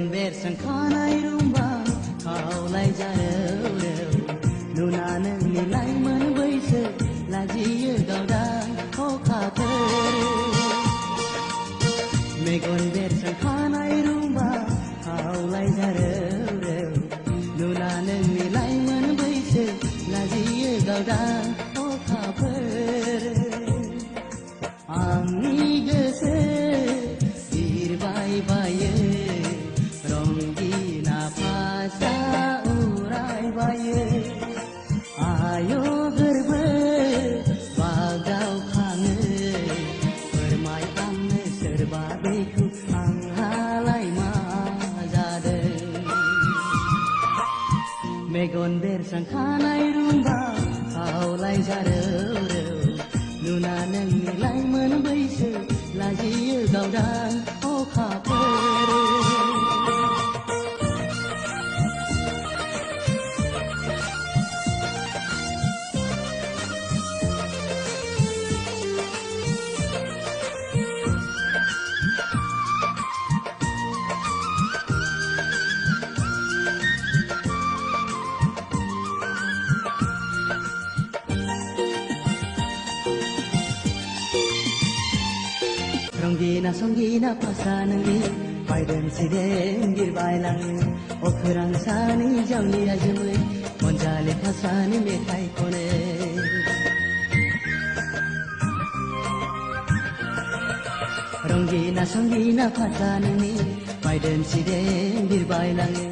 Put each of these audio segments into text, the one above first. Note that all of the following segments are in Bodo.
मेगन बेरखांखानाय रुंबां खावलाय जारौ नुना नोंनि लाइमोन बैसो लाजियो गावदां अखाफोर मेगन बेरखांखानाय रुंबां खावलाय जारौ नुना नोंनि लाइमोन बैसो लाजियो गावदां अखाफोर आंनि गोसो बिरबाय बायो रंगिना फासा उरायबायो आय' गोरबो बागदावखाङो फोरमाय आंनो सोरबा बेखौ आंहालाय मा जादों मेगन बेरखांखानाय रुंबां खावलाय जारौ नुना नोंनि लाइमोन बैसो लाजियो गावदां अखाफोर Rongina songgina pasanangi Baiden sideng girbailangi Okurang sani jauhni ajamui Monjali pasani metai kone Rongina songgina pasanangi Baiden sideng girbailangi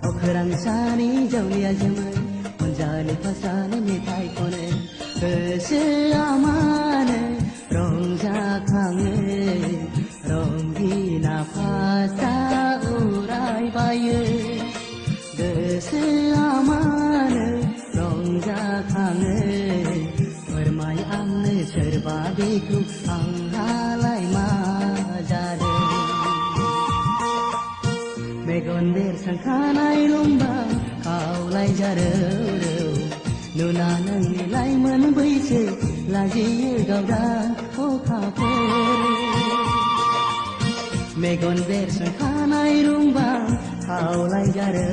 Okurang sani jauhni ajamui Monjali pasani metai kone Keseamane rongjakange rongina fasa uraybayo keseamane rongjakange फोरमाय आंनो सोरबा बेखौ आंहालाय मा जादों मेगन बेरखांखानाय रुंबां खावलाय जारौ नुना नोंनि लाइमोन बैसो लाजियो गावदां अखाफोर मेगन बेरखांखानाय रुंबां खावलाय जारौ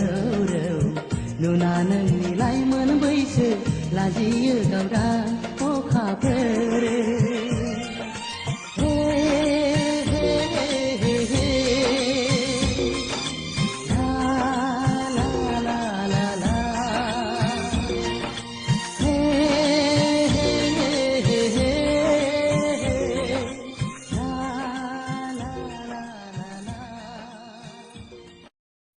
नुना नोंनि लाइमोन बैसो लाजियो गावदां